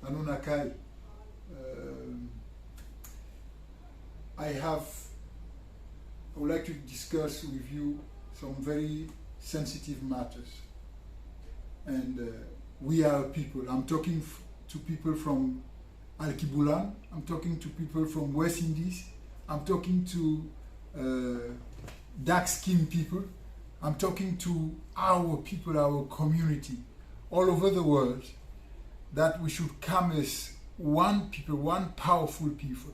Anunnaki, I would like to discuss with you some very sensitive matters. And we are people. I'm talking to people from Alkebulan. I'm talking to people from West Indies. I'm talking to dark-skinned people. I'm talking to our people, our community, all over the world, that we should come as one people, one powerful people.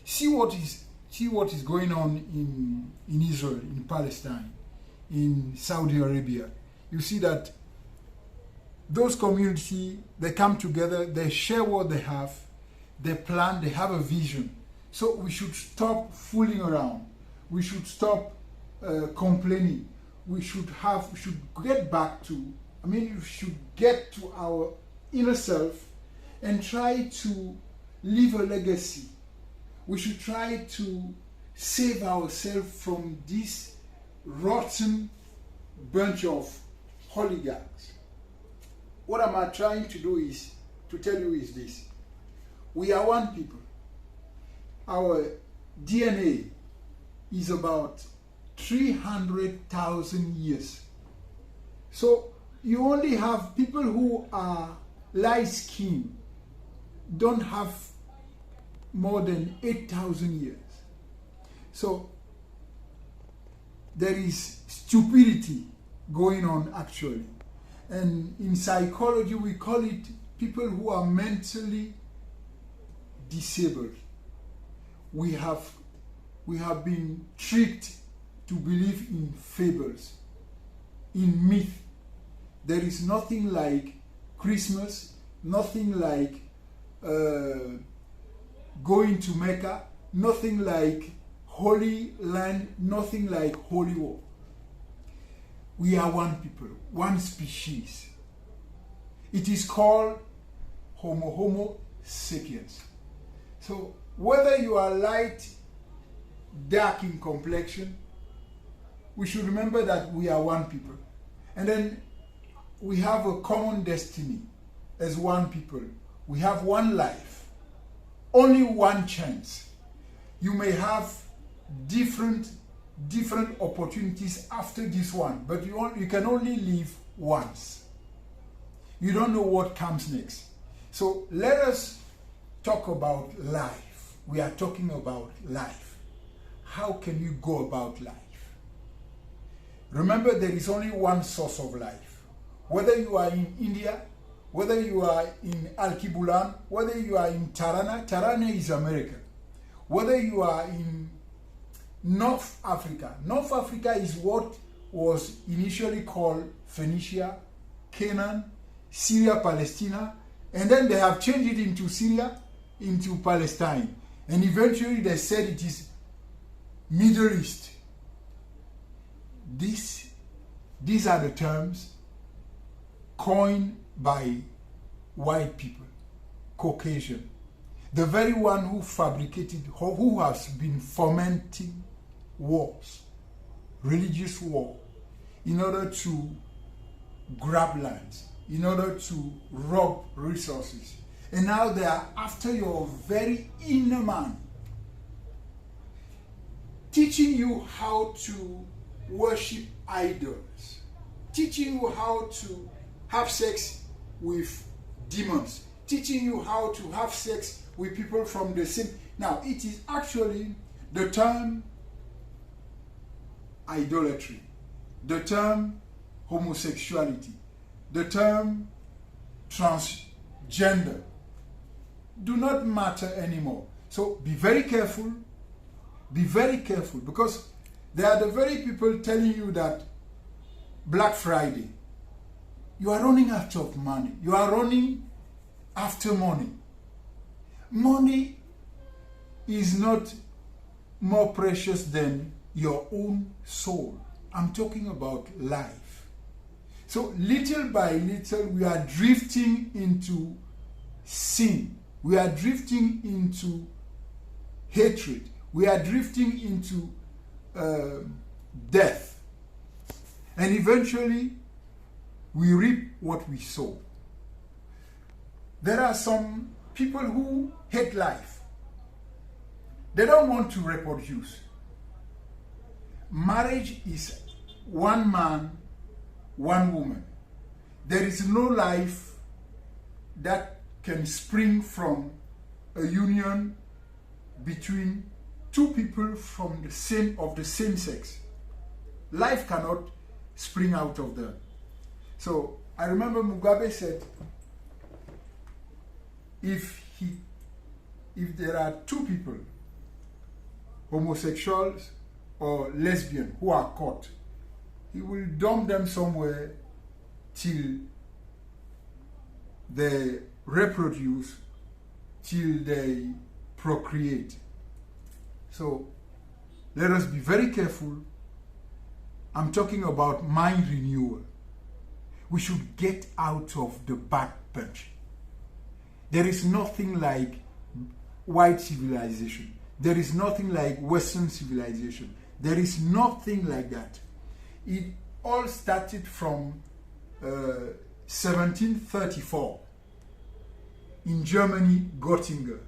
See what is going on in Israel, in Palestine, in Saudi Arabia. You see that those communities, they come together, they share what they have, they plan, they have a vision. So we should stop fooling around. We should stop complaining. We should get back to, we should get to our inner self and try to leave a legacy. We should try to save ourselves from this rotten bunch of holigarchs. What I'm trying to do is to tell you is this. We are one people. Our DNA is about 300,000 years. So you only have people who are light-skinned, don't have more than 8,000 years. So there is stupidity going on actually. And in psychology we call it people who are mentally disabled. We have been tricked to believe in fables, in myth. There is nothing like Christmas, nothing like going to Mecca, nothing like Holy Land, nothing like Holy War. We are one people, one species. It is called Homo sapiens. So whether you are light, dark in complexion, we should remember that we are one people. And then we have a common destiny as one people. We have one life, only one chance. You may have different opportunities after this one, but you can only live once. You don't know what comes next. So let us talk about life. We are talking about life. How can you go about life? Remember, there is only one source of life. Whether you are in India, whether you are in Alkebulan, whether you are in Tirana is America. Whether you are in North Africa is what was initially called Phoenicia, Canaan, Syria, Palestine, and then they have changed it into Syria, into Palestine, and eventually they said it is Middle East. These are the terms coined by white people, Caucasian, the very one who fabricated, who has been fomenting wars, religious war, in order to grab lands, in order to rob resources. And now they are after your very inner man, teaching you how to worship idols, teaching you how to have sex with demons, teaching you how to have sex with people from the same. Now, it is actually the term idolatry, the term homosexuality, the term transgender do not matter anymore. So be very careful, because they are the very people telling you that Black Friday, you are running out of money. You are running after money. Money is not more precious than your own soul. I'm talking about life. So little by little, we are drifting into sin. We are drifting into hatred. We are drifting into death. And eventually, we reap what we sow. There are some people who hate life. They don't want to reproduce. Marriage is one man, one woman. There is no life that can spring from a union between two people from the same sex. Life cannot spring out of that. So I remember Mugabe said, if there are two people, homosexuals or lesbian, who are caught, he will dump them somewhere till they reproduce, till they procreate. So let us be very careful. I'm talking about mind renewal. We should get out of the back bench. There is nothing like white civilization. There is nothing like Western civilization. There is nothing like that. It all started from 1734 in Germany, Göttingen,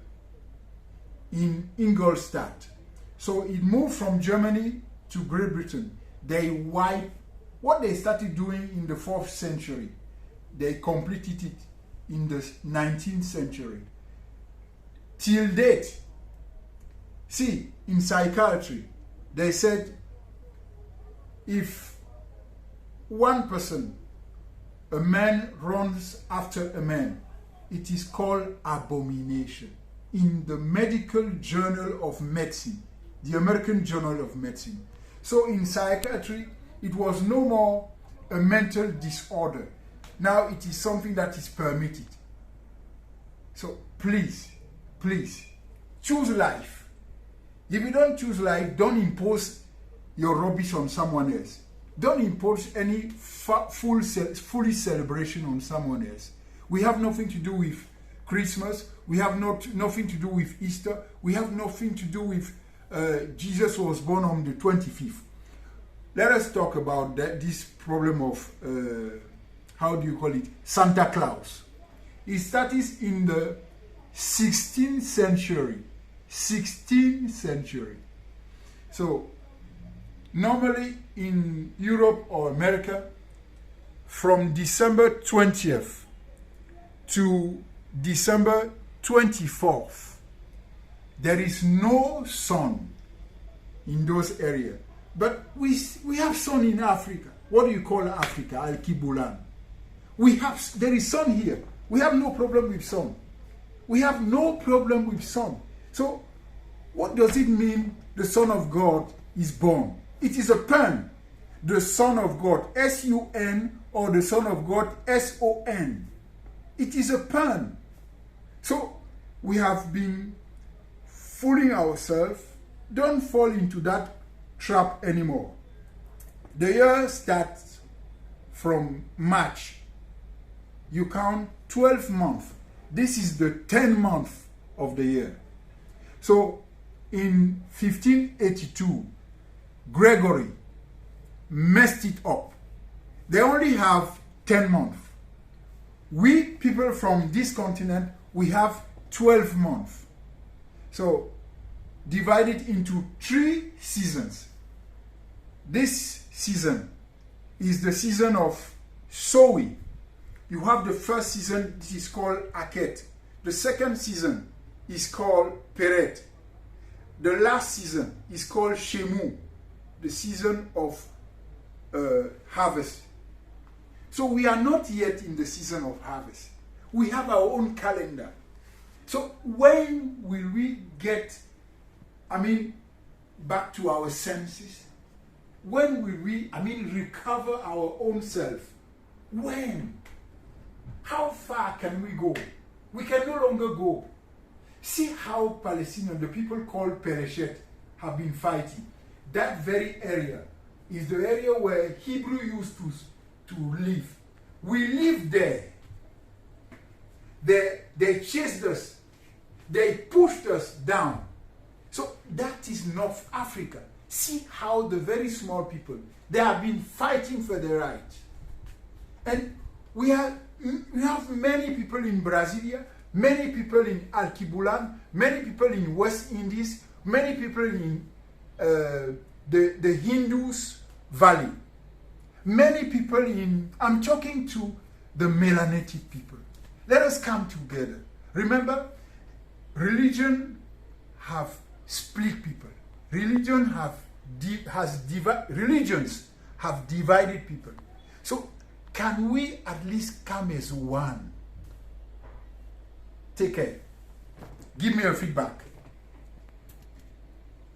in Ingolstadt. So it moved from Germany to Great Britain. They wiped what they started doing in the 4th century. They completed it in the 19th century. Till date, see, in psychiatry, they said if one person, a man, runs after a man, it is called abomination. In the Medical Journal of Medicine, the American Journal of Medicine. So in psychiatry, it was no more a mental disorder. Now it is something that is permitted. So please, please, choose life. If you don't choose life, don't impose your rubbish on someone else. Don't impose any foolish celebration on someone else. We have nothing to do with Christmas. We have nothing to do with Easter. We have nothing to do with Jesus was born on the 25th. Let us talk about this problem of, how do you call it, Santa Claus. It started in the 16th century. 16th century. So, normally in Europe or America, from December 20th to December 24th, there is no sun in those areas. But we have sun in Africa. What do you call Africa? Al-Kibulan. There is sun here. We have no problem with sun. We have no problem with sun. So, what does it mean the Son of God is born? It is a pun. The Son of God, S-U-N, or the Son of God, S-O-N. It is a pun. So, we have been fooling ourselves. Don't fall into that trap anymore. The year starts from March. You count 12 months. This is the 10th month of the year. So, in 1582, Gregory messed it up. They only have 10 months. We people from this continent, we have 12 months. So, divided into 3 seasons. This season is the season of sowing. You have the first season, this is called Aket. The second season is called Peret. The last season is called Shemu, the season of harvest. So we are not yet in the season of harvest. We have our own calendar. So when will we get, back to our senses? When will we, recover our own self? When? How far can we go? We can no longer go. See how Palestinians, the people called Pereshet, have been fighting. That very area is the area where Hebrew used to live. We live there. They chased us. They pushed us down. So that is North Africa. See how the very small people, they have been fighting for their rights. And we are We have many people in Brasilia, many people in Alquibulan, many people in West Indies, many people in the Hindus Valley, many people in, I'm talking to the melanated people. Let us come together. Remember, religion have split people. Religions have divided people. So can we at least come as one? Take care. Give me your feedback.